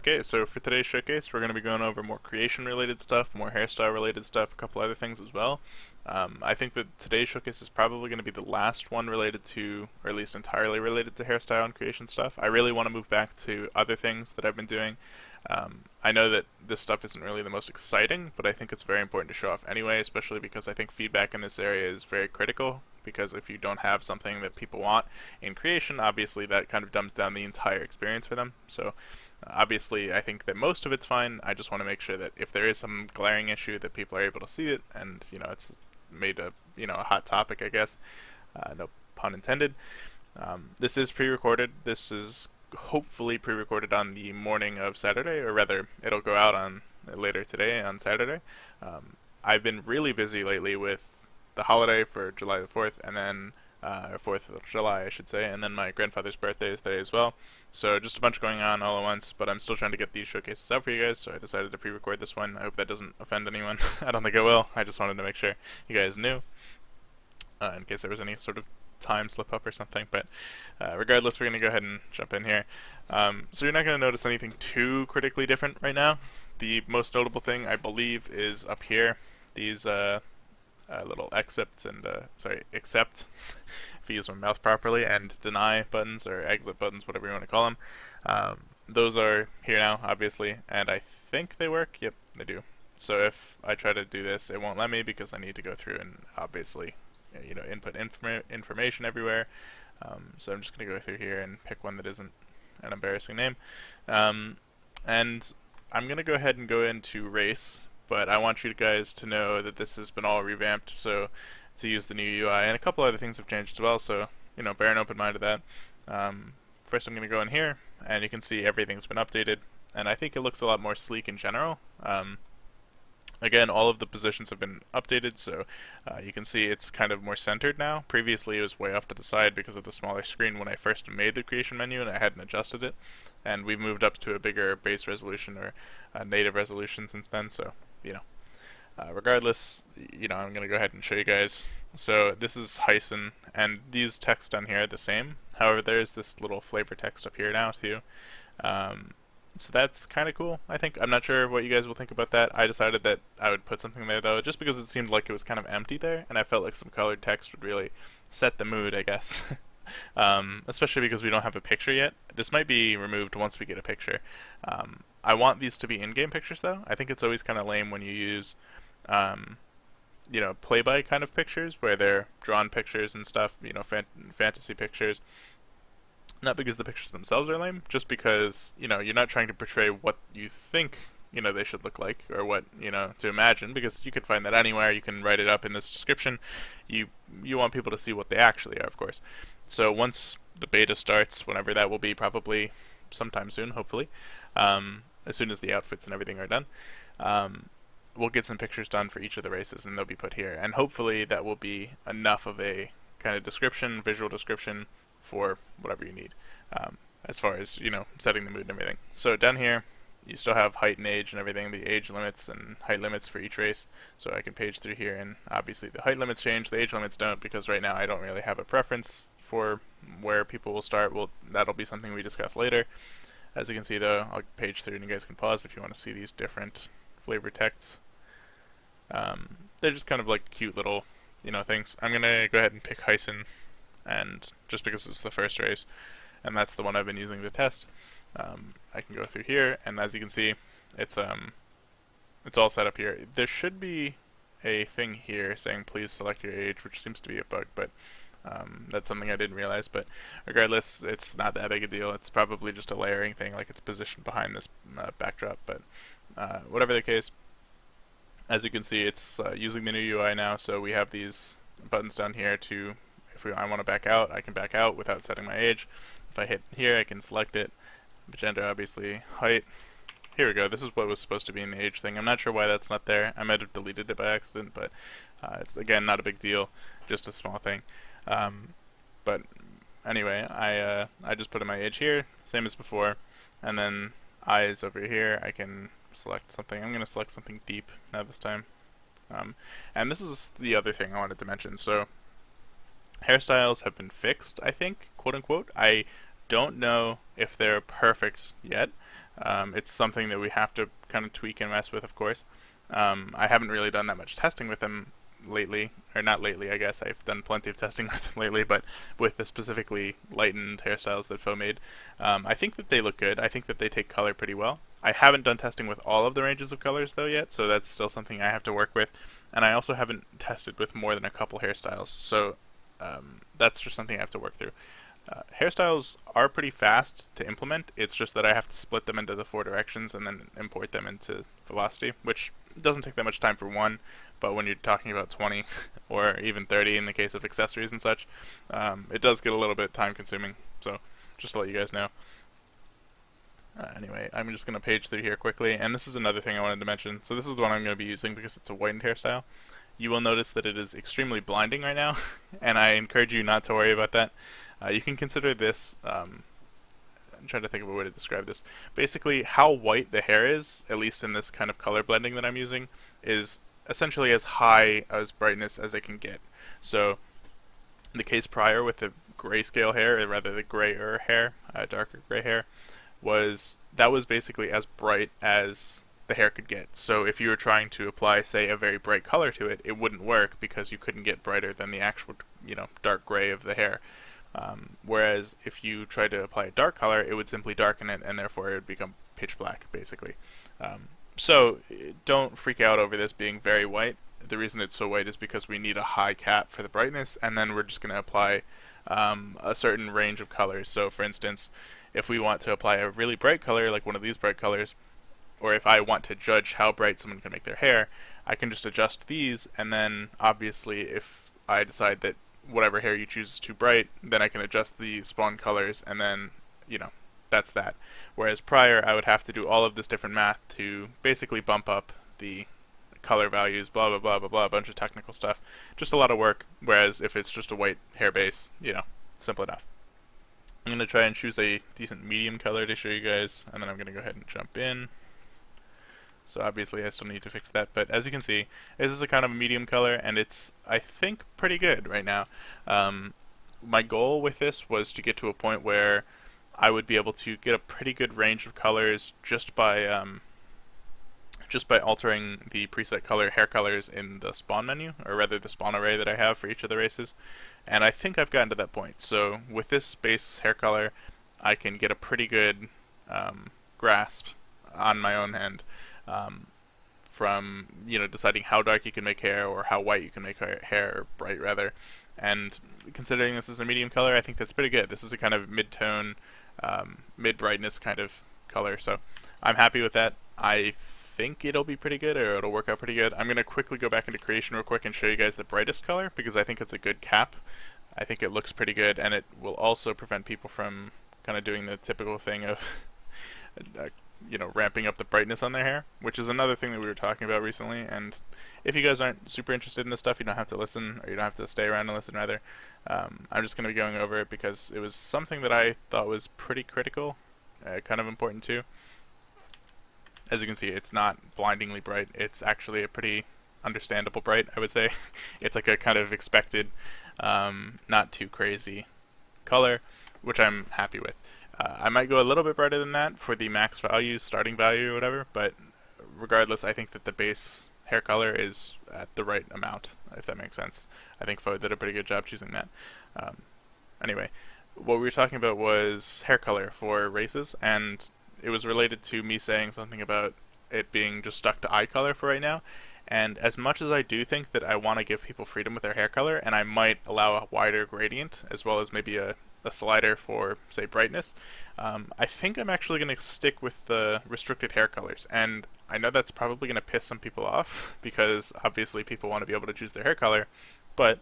Okay, so for today's showcase, we're going to be going over more creation-related stuff, more hairstyle-related stuff, a couple other things as well. I think that today's showcase is probably going to be the last one related to, or at least entirely related to hairstyle and creation stuff. I really want to move back to other things that I've been doing. I know that this stuff isn't really the most exciting, but I think it's very important to show off anyway, especially because I think feedback in this area is very critical, because if you don't have something that people want in creation, obviously that kind of dumbs down the entire experience for them. So obviously, I think that most of it's fine. I just want to make sure that if there is some glaring issue, that people are able to see it, and it's made a a hot topic, I guess. No pun intended. This is pre-recorded. This is hopefully pre-recorded on the morning of Saturday, or rather, it'll go out on later today on Saturday. I've been really busy lately with the holiday for July the 4th, and then 4th of July, I should say, and then my grandfather's birthday is today as well. So just a bunch going on all at once, but I'm still trying to get these showcases out for you guys, so I decided to pre-record this one. I hope that doesn't offend anyone. I don't think it will. I just wanted to make sure you guys knew, in case there was any sort of time slip up or something. But regardless, we're going to go ahead and jump in here. So you're not going to notice anything too critically different right now. The most notable thing, I believe, is up here. These little accept and accept if you use my mouth properly, and deny buttons or exit buttons, whatever you want to call them. Those are here now, obviously, and I think they work. Yep, they do. So if I try to do this, it won't let me because I need to go through and obviously input information everywhere. So I'm just going to go through here and pick one that isn't an embarrassing name. And I'm going to go ahead and go into race, but I want you guys to know that this has been all revamped, so to use the new UI, and a couple other things have changed as well, so bear an open mind to that. First I'm going to go in here, and you can see everything's been updated, and I think it looks a lot more sleek in general. Again, all of the positions have been updated, so you can see it's kind of more centered now. Previously it was way off to the side because of the smaller screen when I first made the creation menu and I hadn't adjusted it, and we've moved up to a bigger base resolution, or native resolution, since then, so regardless, I'm going to go ahead and show you guys. So this is Hyson, and these texts down here are the same. However, there's this little flavor text up here now too. So that's kind of cool, I think. I'm not sure what you guys will think about that. I decided that I would put something there though, just because it seemed like it was kind of empty there, and I felt like some colored text would really set the mood, I guess. Especially because we don't have a picture yet. This might be removed once we get a picture. I want these to be in-game pictures though. I think it's always kind of lame when you use play-by kind of pictures where they're drawn pictures and stuff, fantasy pictures. Not because the pictures themselves are lame, just because, you're not trying to portray what you think, they should look like, or what, to imagine, because you can find that anywhere. You can write it up in this description. You want people to see what they actually are, of course. So once the beta starts, whenever that will be, probably sometime soon, hopefully, as soon as the outfits and everything are done, we'll get some pictures done for each of the races, and they'll be put here. And hopefully that will be enough of a kind of description, visual description, for whatever you need, as far as, setting the mood and everything. So down here, you still have height and age and everything, the age limits and height limits for each race. So I can page through here, and obviously the height limits change, the age limits don't, because right now I don't really have a preference for where people will start. Well, that'll be something we discuss later. As you can see though, I'll page through and you guys can pause if you want to see these different flavor texts. They're just kind of like cute little, things. I'm gonna go ahead and pick Hyson, and just because it's the first race, and that's the one I've been using to test, I can go through here, and as you can see, it's all set up here. There should be a thing here saying please select your age, which seems to be a bug, but that's something I didn't realize. But regardless, it's not that big a deal. It's probably just a layering thing, like it's positioned behind this backdrop, but whatever the case, as you can see, it's using the new UI now, so we have these buttons down here to, if I want to back out, I can back out without setting my age. If I hit here, I can select it. Gender, obviously. Height. Here we go. This is what was supposed to be in the age thing. I'm not sure why that's not there. I might have deleted it by accident, but it's, again, not a big deal. Just a small thing. But anyway, I just put in my age here, same as before. And then eyes over here, I can select something. I'm going to select something deep now this time. And this is the other thing I wanted to mention. So hairstyles have been fixed, I think, quote unquote. I don't know if they're perfect yet. It's something that we have to kind of tweak and mess with, of course. I haven't really done that much testing with them lately, or not lately, I guess. I've done plenty of testing with them lately, but with the specifically lightened hairstyles that Faux made, I think that they look good. I think that they take color pretty well. I haven't done testing with all of the ranges of colors though yet, so that's still something I have to work with. And I also haven't tested with more than a couple hairstyles, so that's just something I have to work through. Hairstyles are pretty fast to implement. It's just that I have to split them into the four directions and then import them into Velocity, which doesn't take that much time for one, but when you're talking about 20 or even 30 in the case of accessories and such, it does get a little bit time consuming. So just to let you guys know. Anyway, I'm just going to page through here quickly, and this is another thing I wanted to mention. So this is the one I'm going to be using because it's a whitened hairstyle. You will notice that it is extremely blinding right now, and I encourage you not to worry about that. You can consider this, I'm trying to think of a way to describe this. Basically, how white the hair is, at least in this kind of color blending that I'm using, is essentially as high as brightness as it can get. So, in the case prior with the grayscale hair, or rather the grayer hair, darker gray hair, that was basically as bright as the hair could get. So if you were trying to apply, say, a very bright color to it, it wouldn't work because you couldn't get brighter than the actual, dark gray of the hair. Whereas if you tried to apply a dark color, it would simply darken it, and therefore it would become pitch black, basically. So don't freak out over this being very white. The reason it's so white is because we need a high cap for the brightness, and then we're just going to apply a certain range of colors. So for instance, if we want to apply a really bright color, like one of these bright colors, or if I want to judge how bright someone can make their hair, I can just adjust these, and then obviously if I decide that whatever hair you choose is too bright, then I can adjust the spawn colors, and then, that's that. Whereas prior, I would have to do all of this different math to basically bump up the color values, blah, blah, blah, blah, blah, a bunch of technical stuff. Just a lot of work, whereas if it's just a white hair base, simple enough. I'm going to try and choose a decent medium color to show you guys, and then I'm going to go ahead and jump in. So obviously I still need to fix that, but as you can see, this is a kind of a medium color, and it's, I think, pretty good right now. My goal with this was to get to a point where I would be able to get a pretty good range of colors just by altering the preset hair colors in the spawn menu, or rather the spawn array that I have for each of the races. And I think I've gotten to that point. So with this base hair color, I can get a pretty good grasp on my own end from deciding how dark you can make hair or how white you can make hair, or bright rather. And considering this is a medium color, I think that's pretty good. This is a kind of mid-tone, mid-brightness kind of color, so I'm happy with that. I think it'll be pretty good, or it'll work out pretty good. I'm going to quickly go back into creation real quick and show you guys the brightest color, because I think it's a good cap. I think it looks pretty good, and it will also prevent people from kind of doing the typical thing of ramping up the brightness on their hair, which is another thing that we were talking about recently. And if you guys aren't super interested in this stuff, you don't have to listen, or you don't have to stay around and listen rather. I'm just going to be going over it because it was something that I thought was pretty critical, kind of important too. As you can see, it's not blindingly bright. It's actually a pretty understandable bright, I would say. It's like a kind of expected, not too crazy color, which I'm happy with. I might go a little bit brighter than that for the max value, starting value, or whatever, but regardless, I think that the base hair color is at the right amount, if that makes sense. I think Faux did a pretty good job choosing that. Anyway, what we were talking about was hair color for races, and it was related to me saying something about it being just stuck to eye color for right now. And as much as I do think that I want to give people freedom with their hair color, and I might allow a wider gradient, as well as maybe a slider for, say, brightness, I think I'm actually going to stick with the restricted hair colors. And I know that's probably going to piss some people off, because obviously people want to be able to choose their hair color, but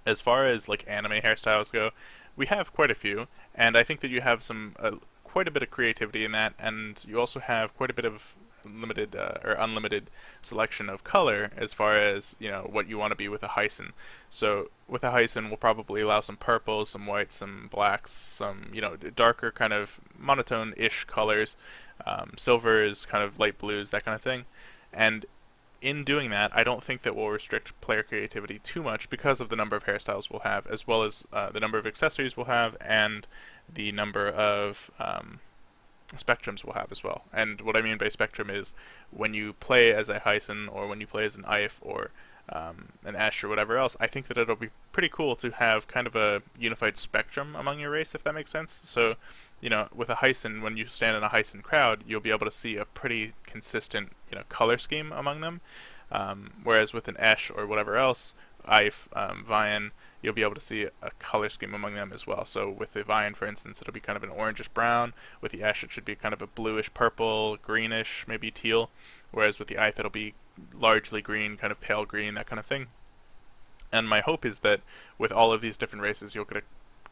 as far as like anime hairstyles go, we have quite a few, and I think that you have some quite a bit of creativity in that, and you also have quite a bit of limited or unlimited selection of color as far as what you want to be with a Hyson. So with a Hyson, we'll probably allow some purples, some whites, some blacks, some darker kind of monotone-ish colors, silvers, kind of light blues, that kind of thing. And in doing that, I don't think that we'll restrict player creativity too much because of the number of hairstyles we'll have, as well as the number of accessories we'll have, and the number of spectrums will have as well. And what I mean by spectrum is when you play as a Hyson or when you play as an If or an Esh or whatever else, I think that it'll be pretty cool to have kind of a unified spectrum among your race, if that makes sense. So, with a Hyson, when you stand in a Hyson crowd, you'll be able to see a pretty consistent, color scheme among them. Whereas with an Esh or whatever else, If, Vian, you'll be able to see a color scheme among them as well. So with the Vian, for instance, it'll be kind of an orangish brown. With the Esh, it should be kind of a bluish purple, greenish, maybe teal. Whereas with the If, it'll be largely green, kind of pale green, that kind of thing. And my hope is that with all of these different races, you'll get a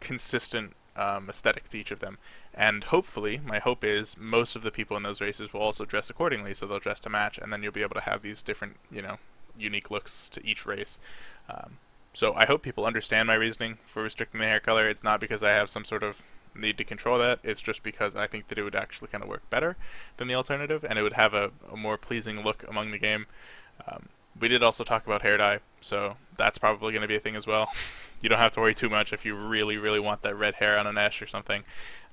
consistent aesthetic to each of them. And hopefully, my hope is most of the people in those races will also dress accordingly, so they'll dress to match, and then you'll be able to have these different, unique looks to each race. So I hope people understand my reasoning for restricting the hair color. It's not because I have some sort of need to control that. It's just because I think that it would actually kind of work better than the alternative, and it would have a more pleasing look among the game. We did also talk about hair dye, so that's probably going to be a thing as well. You don't have to worry too much if you really, really want that red hair on an Esh or something.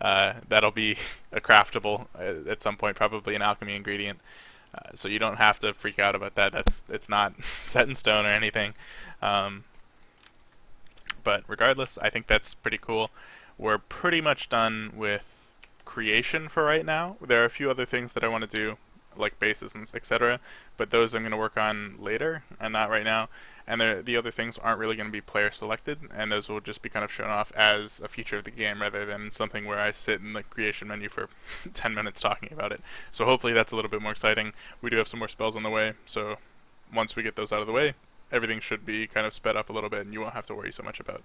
That'll be a craftable at some point, probably an alchemy ingredient. So you don't have to freak out about that. It's not set in stone or anything. But regardless, I think that's pretty cool. We're pretty much done with creation for right now. There are a few other things that I want to do, like bases and etc., but those I'm going to work on later and not right now. And the other things aren't really going to be player selected, and those will just be kind of shown off as a feature of the game rather than something where I sit in the creation menu for 10 minutes talking about it. So hopefully that's a little bit more exciting. We do have some more spells on the way, so once we get those out of the way, everything should be kind of sped up a little bit, and you won't have to worry so much about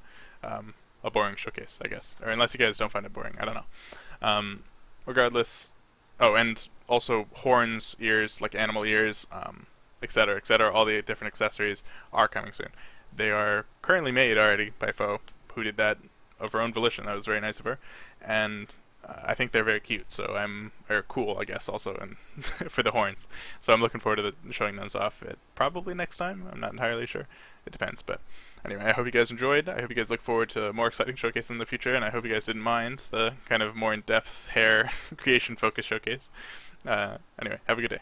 a boring showcase, I guess. Or unless you guys don't find it boring, I don't know. Regardless, oh, and also horns, ears, like animal ears, etc., all the different accessories are coming soon. They are currently made already by Foe, who did that of her own volition. That was very nice of her, and I think they're very cute. So or cool, I guess, also, and for the horns. So I'm looking forward to showing those off probably next time. I'm not entirely sure. It depends, but anyway, I hope you guys enjoyed. I hope you guys look forward to more exciting showcases in the future, and I hope you guys didn't mind the kind of more in-depth hair creation focus showcase. Anyway, have a good day.